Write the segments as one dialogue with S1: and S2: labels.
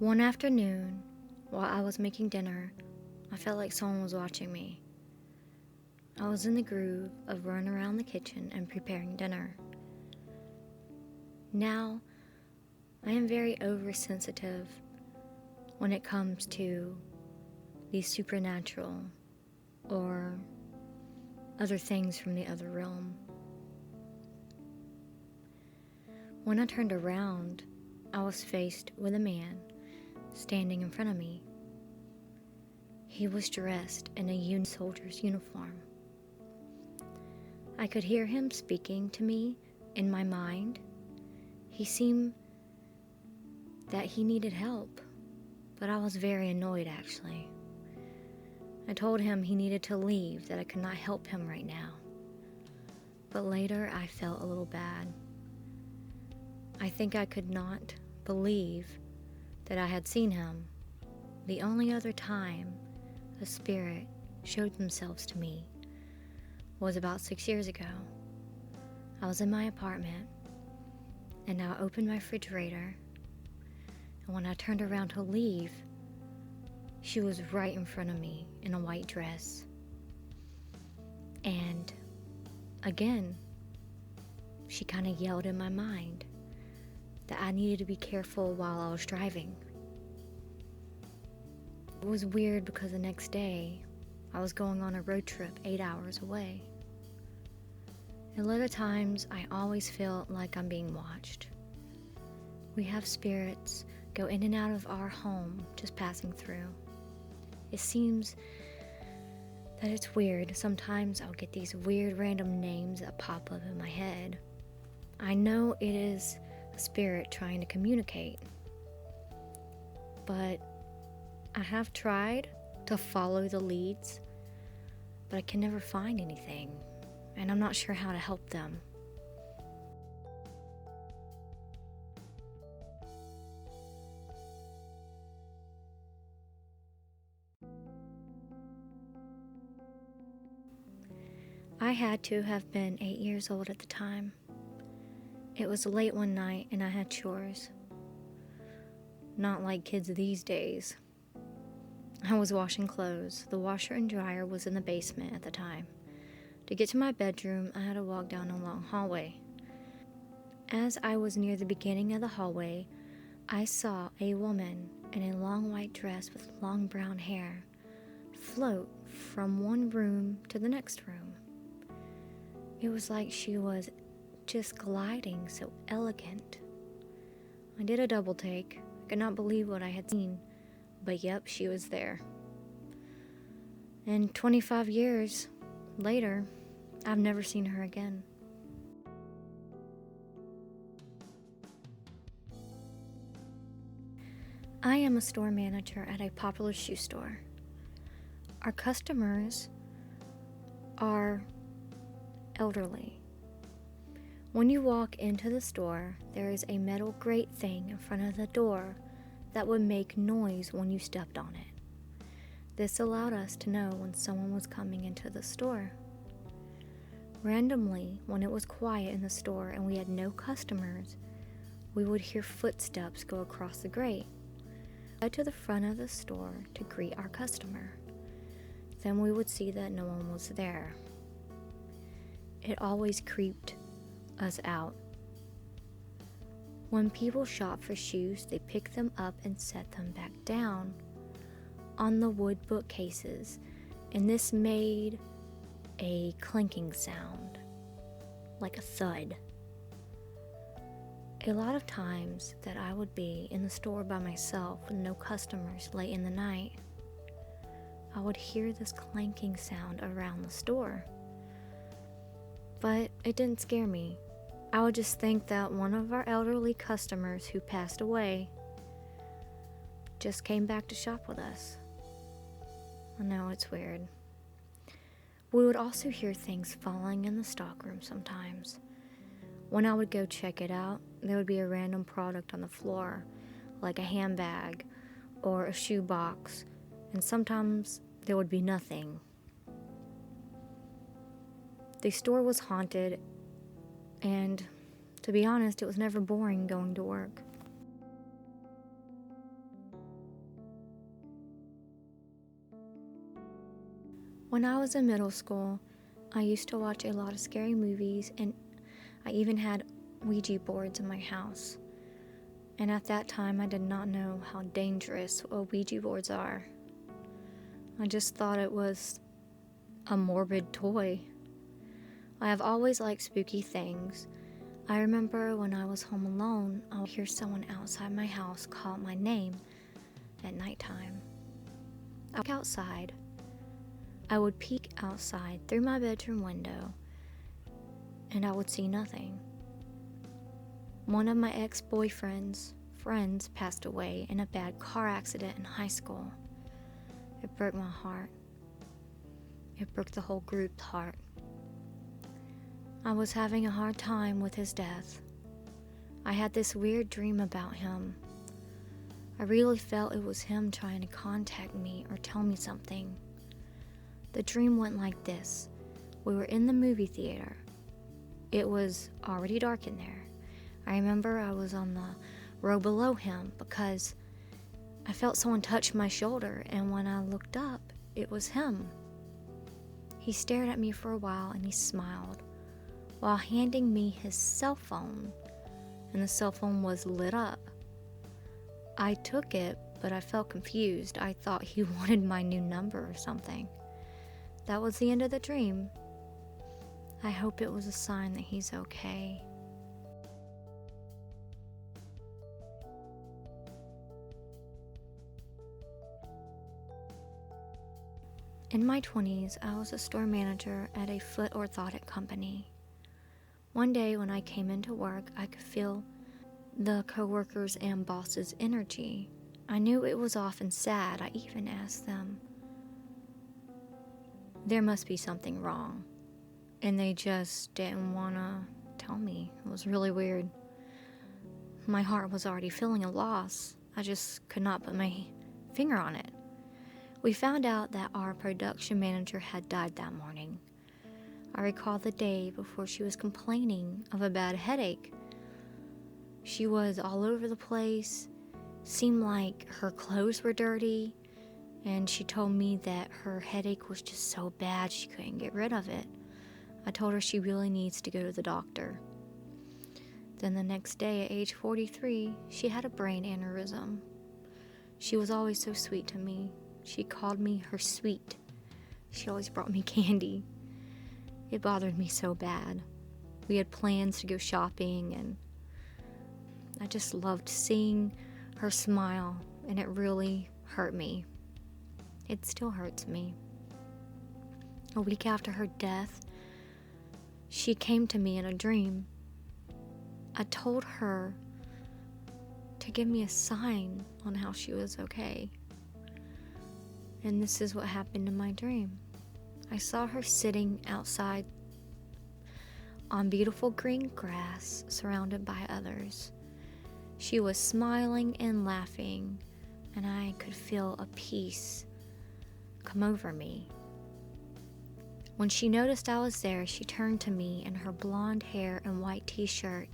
S1: One afternoon, while I was making dinner, I felt like someone was watching me. I was in the groove of running around the kitchen and preparing dinner. Now, I am very oversensitive when it comes to the supernatural or other things from the other realm. When I turned around, I was faced with a man standing in front of me. He was dressed in a soldier's uniform. I could hear him speaking to me in my mind. He seemed that he needed help, but I was very annoyed actually. I told him he needed to leave, that I could not help him right now. But later I felt a little bad. I think I could not believe that I had seen him. The only other time a spirit showed themselves to me was about 6 years ago. I was in my apartment and I opened my refrigerator, and when I turned around to leave, she was right in front of me in a white dress. And again, she kind of yelled in my mind that I needed to be careful while I was driving. It was weird because the next day, I was going on a road trip 8 hours away. A lot of times, I always feel like I'm being watched. We have spirits go in and out of our home just passing through. It seems that it's weird. Sometimes I'll get these weird random names that pop up in my head. I know it is a spirit trying to communicate, but I have tried to follow the leads, but I can never find anything, and I'm not sure how to help them. I had to have been 8 years old at the time. It was late one night and I had chores. Not like kids these days. I was washing clothes. The washer and dryer was in the basement at the time. To get to my bedroom, I had to walk down a long hallway. As I was near the beginning of the hallway, I saw a woman in a long white dress with long brown hair float from one room to the next room. It was like she was just gliding, so elegant. I did a double take. I could not believe what I had seen, but yep, she was there. And 25 years later, I've never seen her again. I am a store manager at a popular shoe store. Our customers are elderly. When you walk into the store, there is a metal grate thing in front of the door that would make noise when you stepped on it. This allowed us to know when someone was coming into the store. Randomly, when it was quiet in the store and we had no customers, we would hear footsteps go across the grate. We head to the front of the store to greet our customer. Then we would see that no one was there. It always creeped us out. When people shop for shoes, they pick them up and set them back down on the wood bookcases, and this made a clinking sound, like a thud. A lot of times that I would be in the store by myself with no customers late in the night, I would hear this clanking sound around the store. But it didn't scare me. I would just think that one of our elderly customers who passed away just came back to shop with us. I know, it's weird. We would also hear things falling in the stockroom sometimes. When I would go check it out, there would be a random product on the floor, like a handbag or a shoe box, and sometimes there would be nothing. The store was haunted, and to be honest, it was never boring going to work. When I was in middle school, I used to watch a lot of scary movies, and I even had Ouija boards in my house. And at that time, I did not know how dangerous Ouija boards are. I just thought it was a morbid toy. I have always liked spooky things. I remember when I was home alone, I would hear someone outside my house call my name at nighttime. I would walk outside. I would peek outside through my bedroom window, and I would see nothing. One of my ex-boyfriend's friends passed away in a bad car accident in high school. It broke my heart. It broke the whole group's heart. I was having a hard time with his death. I had this weird dream about him. I really felt it was him trying to contact me or tell me something. The dream went like this. We were in the movie theater. It was already dark in there. I remember I was on the row below him because I felt someone touch my shoulder, and when I looked up, it was him. He stared at me for a while and he smiled while handing me his cell phone, and the cell phone was lit up. I took it, but I felt confused. I thought he wanted my new number or something. That was the end of the dream. I hope it was a sign that he's okay. In my 20s, I was a store manager at a foot orthotic company. One day when I came into work, I could feel the coworkers' and boss's energy. I knew it was often sad. I even asked them, there must be something wrong. And they just didn't want to tell me. It was really weird. My heart was already feeling a loss. I just could not put my finger on it. We found out that our production manager had died that morning. I recall the day before she was complaining of a bad headache. She was all over the place, seemed like her clothes were dirty, and she told me that her headache was just so bad she couldn't get rid of it. I told her she really needs to go to the doctor. Then the next day at age 43, she had a brain aneurysm. She was always so sweet to me. She called me her sweet. She always brought me candy. It bothered me so bad. We had plans to go shopping, and I just loved seeing her smile, and it really hurt me. It still hurts me. A week after her death, she came to me in a dream. I told her to give me a sign on how she was okay. And this is what happened in my dream. I saw her sitting outside on beautiful green grass, surrounded by others. She was smiling and laughing, and I could feel a peace come over me. When she noticed I was there, she turned to me, and her blonde hair and white t-shirt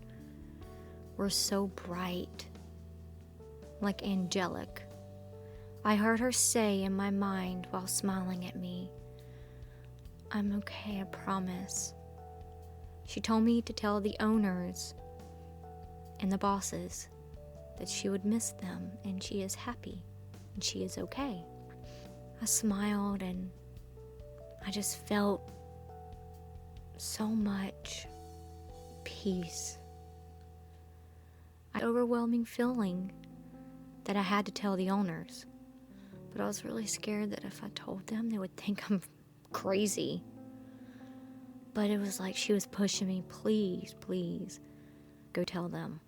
S1: were so bright, like angelic. I heard her say in my mind while smiling at me, "I'm okay, I promise." She told me to tell the owners and the bosses that she would miss them, and she is happy and she is okay. I smiled, and I just felt so much peace. An overwhelming feeling that I had to tell the owners, but I was really scared that if I told them, they would think I'm crazy. But it was like she was pushing me, please, please, go tell them.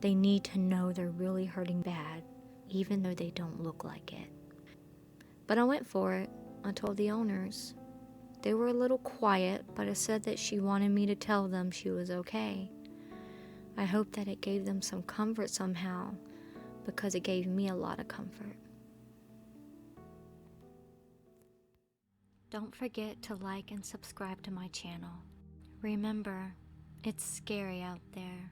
S1: They need to know they're really hurting bad, even though they don't look like it. But I went for it. I told the owners. They were a little quiet, but I said that she wanted me to tell them she was okay. I hope that it gave them some comfort somehow, because it gave me a lot of comfort. Don't forget to like and subscribe to my channel. Remember, it's scary out there.